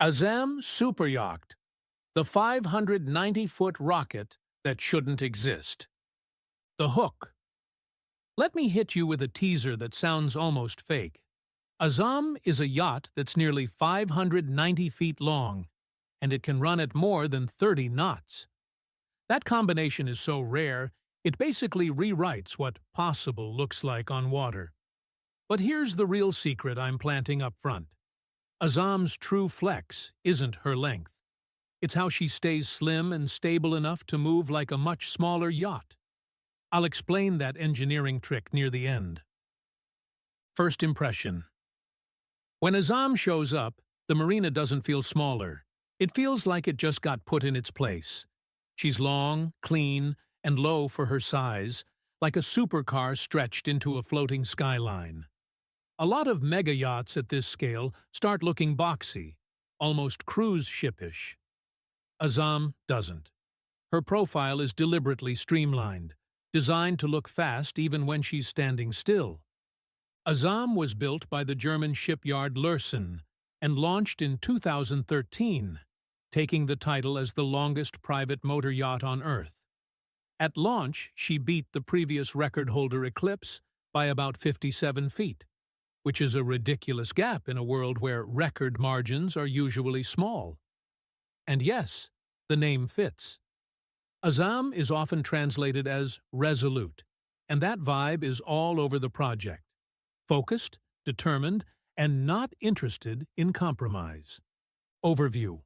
Azzam Superyacht, the 590-foot rocket that shouldn't exist. The hook. Let me hit you with a teaser that sounds almost fake. Azzam is a yacht that's nearly 590 feet long, and it can run at more than 30 knots. That combination is so rare, it basically rewrites what possible looks like on water. But here's the real secret I'm planting up front. Azzam's true flex isn't her length. It's how she stays slim and stable enough to move like a much smaller yacht. I'll explain that engineering trick near the end. First impression. When Azzam shows up, the Marina doesn't feel smaller. It feels like it just got put in its place. She's long, clean, and low for her size, like a supercar stretched into a floating skyline. A lot of mega yachts at this scale start looking boxy, almost cruise ship-ish. Azzam doesn't. Her profile is deliberately streamlined, designed to look fast even when she's standing still. Azzam was built by the German shipyard Lürssen and launched in 2013, taking the title as the longest private motor yacht on Earth. At launch, she beat the previous record holder Eclipse by about 57 feet, which is a ridiculous gap in a world where record margins are usually small. And yes, the name fits. Azzam is often translated as resolute, and that vibe is all over the project. Focused, determined, and not interested in compromise. Overview.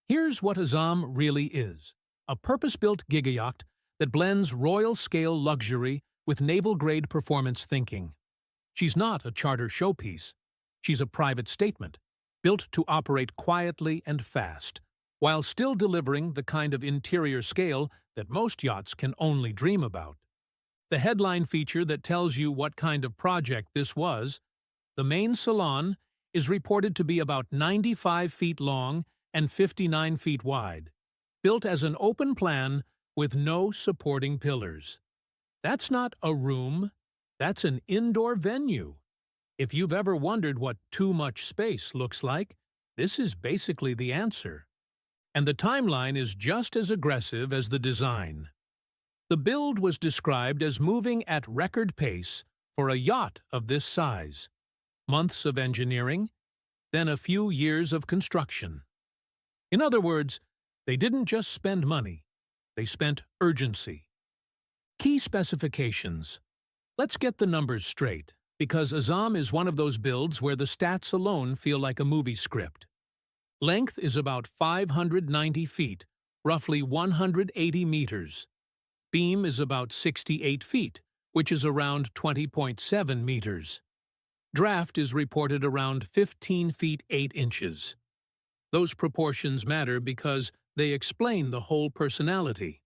Here's what Azzam really is: a purpose-built gigayacht that blends royal-scale luxury with naval-grade performance thinking. She's not a charter showpiece. She's a private statement, built to operate quietly and fast, while still delivering the kind of interior scale that most yachts can only dream about. The headline feature that tells you what kind of project this was: the main salon is reported to be about 95 feet long and 59 feet wide, built as an open plan with no supporting pillars. That's not a room, that's an indoor venue. If you've ever wondered what too much space looks like, this is basically the answer. And the timeline is just as aggressive as the design. The build was described as moving at record pace for a yacht of this size. Months of engineering, then a few years of construction. In other words, they didn't just spend money, they spent urgency. Key specifications. Let's get the numbers straight, because Azzam is one of those builds where the stats alone feel like a movie script. Length is about 590 feet, roughly 180 meters. Beam is about 68 feet, which is around 20.7 meters. Draft is reported around 15 feet 8 inches. Those proportions matter because they explain the whole personality.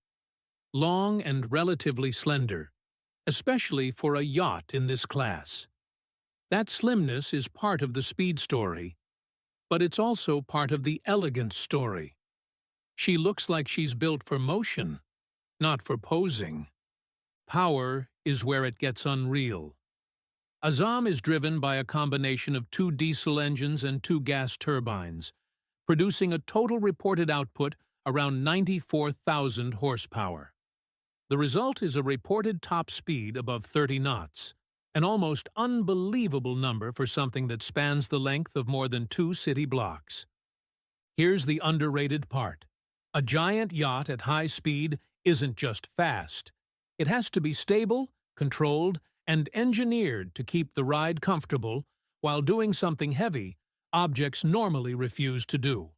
Long and relatively slender, especially for a yacht in this class. That slimness is part of the speed story, but it's also part of the elegance story. She looks like she's built for motion, not for posing. Power is where it gets unreal. Azzam is driven by a combination of 2 diesel engines and 2 gas turbines, producing a total reported output around 94,000 horsepower. The result is a reported top speed above 30 knots, an almost unbelievable number for something that spans the length of more than 2 city blocks. Here's the underrated part. A giant yacht at high speed isn't just fast. It has to be stable, controlled, and engineered to keep the ride comfortable while doing something heavy objects normally refuse to do.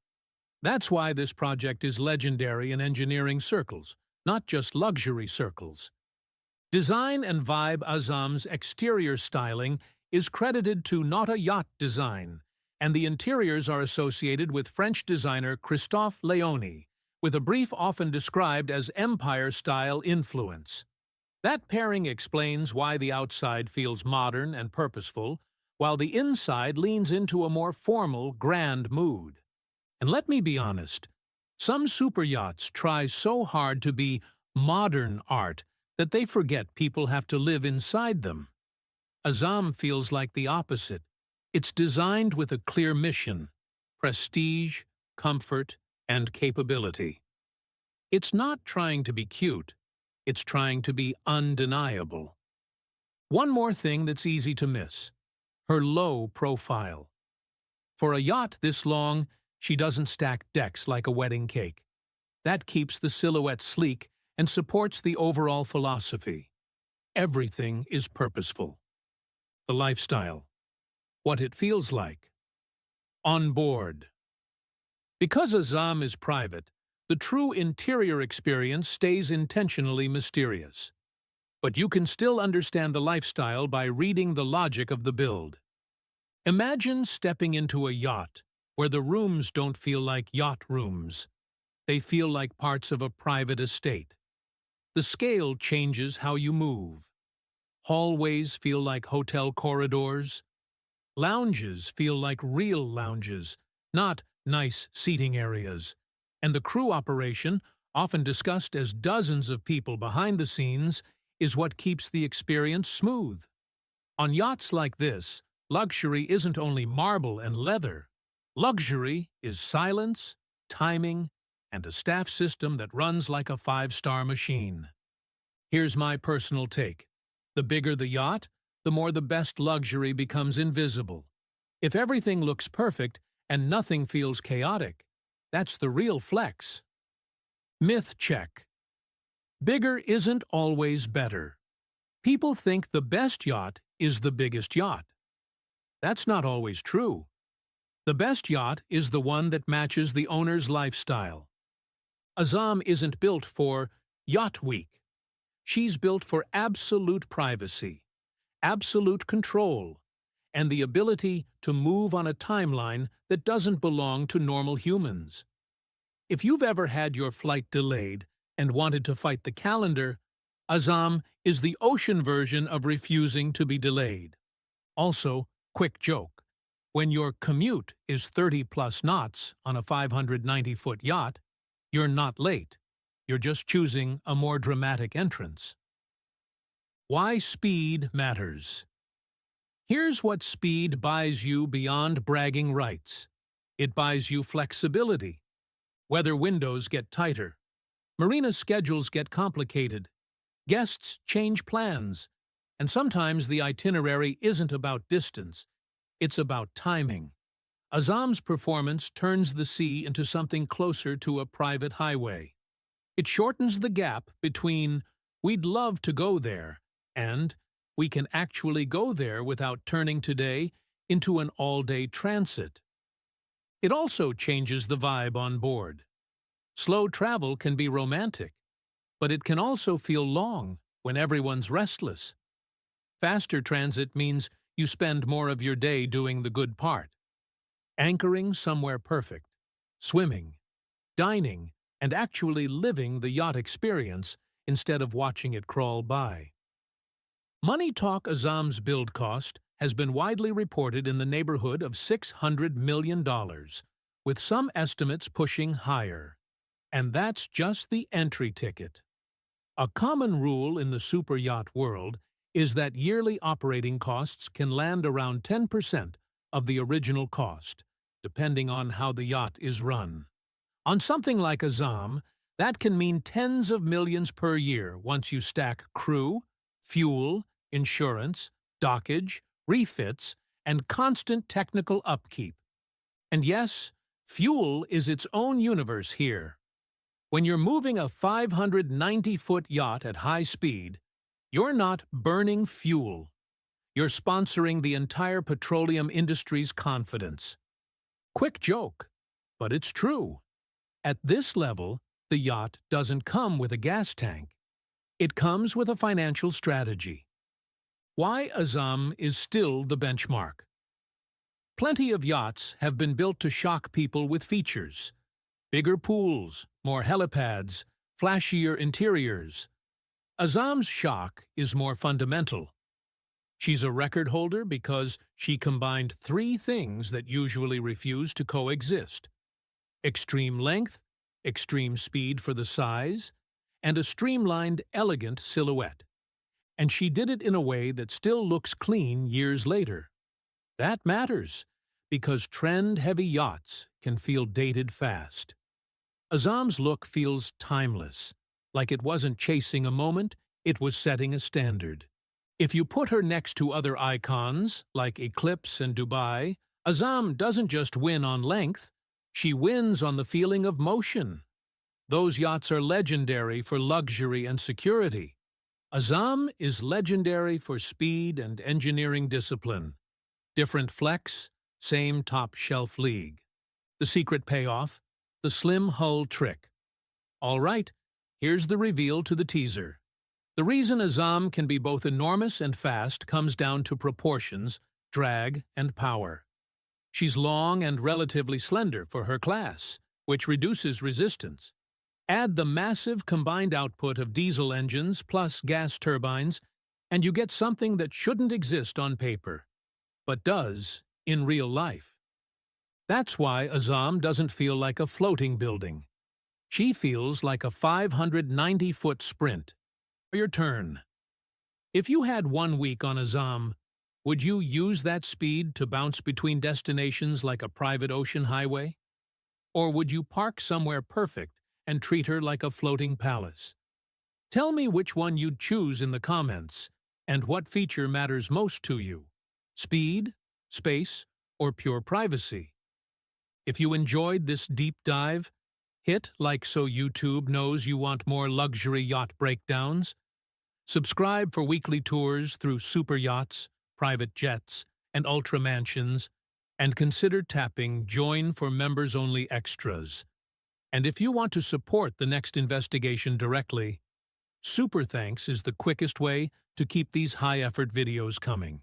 That's why this project is legendary in engineering circles, not just luxury circles. Design and vibe. Azzam's exterior styling is credited to Nauta Yacht Design, and the interiors are associated with French designer Christophe Leoni, with a brief often described as Empire-style influence. That pairing explains why the outside feels modern and purposeful, while the inside leans into a more formal, grand mood. And let me be honest, some superyachts try so hard to be modern art that they forget people have to live inside them. Azzam feels like the opposite. It's designed with a clear mission: prestige, comfort, and capability. It's not trying to be cute, it's trying to be undeniable. One more thing that's easy to miss: her low profile. For a yacht this long, she doesn't stack decks like a wedding cake. That keeps the silhouette sleek and supports the overall philosophy. Everything is purposeful. The lifestyle. What it feels like. On board. Because Azzam is private, the true interior experience stays intentionally mysterious. But you can still understand the lifestyle by reading the logic of the build. Imagine stepping into a yacht where the rooms don't feel like yacht rooms. They feel like parts of a private estate. The scale changes how you move. Hallways feel like hotel corridors. Lounges feel like real lounges, not nice seating areas. And the crew operation, often discussed as dozens of people behind the scenes, is what keeps the experience smooth. On yachts like this, luxury isn't only marble and leather. Luxury is silence, timing, and a staff system that runs like a five-star machine. Here's my personal take. The bigger the yacht, the more the best luxury becomes invisible. If everything looks perfect and nothing feels chaotic, that's the real flex. Myth check. Bigger isn't always better. People think the best yacht is the biggest yacht. That's not always true. The best yacht is the one that matches the owner's lifestyle. Azzam isn't built for Yacht Week. She's built for absolute privacy, absolute control, and the ability to move on a timeline that doesn't belong to normal humans. If you've ever had your flight delayed and wanted to fight the calendar, Azzam is the ocean version of refusing to be delayed. Also, quick joke: when your commute is 30+ knots on a 590-foot yacht, you're not late. You're just choosing a more dramatic entrance. Why speed matters. Here's what speed buys you beyond bragging rights. It buys you flexibility. Weather windows get tighter. Marina schedules get complicated. Guests change plans. And sometimes the itinerary isn't about distance. It's about timing. Azzam's performance turns the sea into something closer to a private highway. It shortens the gap between "we'd love to go there" and "we can actually go there without turning today" into an all-day transit. It also changes the vibe on board. Slow travel can be romantic, but it can also feel long when everyone's restless. Faster transit means you spend more of your day doing the good part. Anchoring somewhere perfect, swimming, dining, and actually living the yacht experience instead of watching it crawl by. Money Talk Azzam's build cost has been widely reported in the neighborhood of $600 million, with some estimates pushing higher. And that's just the entry ticket. A common rule in the superyacht world is that yearly operating costs can land around 10% of the original cost, depending on how the yacht is run. On something like Azzam, that can mean tens of millions per year once you stack crew, fuel, insurance, dockage, refits, and constant technical upkeep. And yes, fuel is its own universe here. When you're moving a 590-foot yacht at high speed, you're not burning fuel. You're sponsoring the entire petroleum industry's confidence. Quick joke, but it's true. At this level, the yacht doesn't come with a gas tank. It comes with a financial strategy. Why Azzam is still the benchmark. Plenty of yachts have been built to shock people with features. Bigger pools, more helipads, flashier interiors. Azzam's shock is more fundamental. She's a record holder because she combined three things that usually refuse to coexist: extreme length, extreme speed for the size, and a streamlined, elegant silhouette. And she did it in a way that still looks clean years later. That matters, because trend-heavy yachts can feel dated fast. Azzam's look feels timeless, like it wasn't chasing a moment, it was setting a standard. If you put her next to other icons, like Eclipse and Dubai, Azzam doesn't just win on length, she wins on the feeling of motion. Those yachts are legendary for luxury and security. Azzam is legendary for speed and engineering discipline. Different flex, same top-shelf league. The secret payoff, the slim hull trick. All right, here's the reveal to the teaser. The reason Azzam can be both enormous and fast comes down to proportions, drag, and power. She's long and relatively slender for her class, which reduces resistance. Add the massive combined output of diesel engines plus gas turbines, and you get something that shouldn't exist on paper, but does in real life. That's why Azzam doesn't feel like a floating building. She feels like a 590-foot sprint. Your turn. If you had 1 week on Azzam, would you use that speed to bounce between destinations like a private ocean highway? Or would you park somewhere perfect and treat her like a floating palace? Tell me which one you'd choose in the comments, and what feature matters most to you: speed, space, or pure privacy. If you enjoyed this deep dive, hit like so YouTube knows you want more luxury yacht breakdowns. Subscribe for weekly tours through super yachts, private jets, and ultra mansions, and consider tapping Join for members-only extras. And if you want to support the next investigation directly, Super Thanks is the quickest way to keep these high-effort videos coming.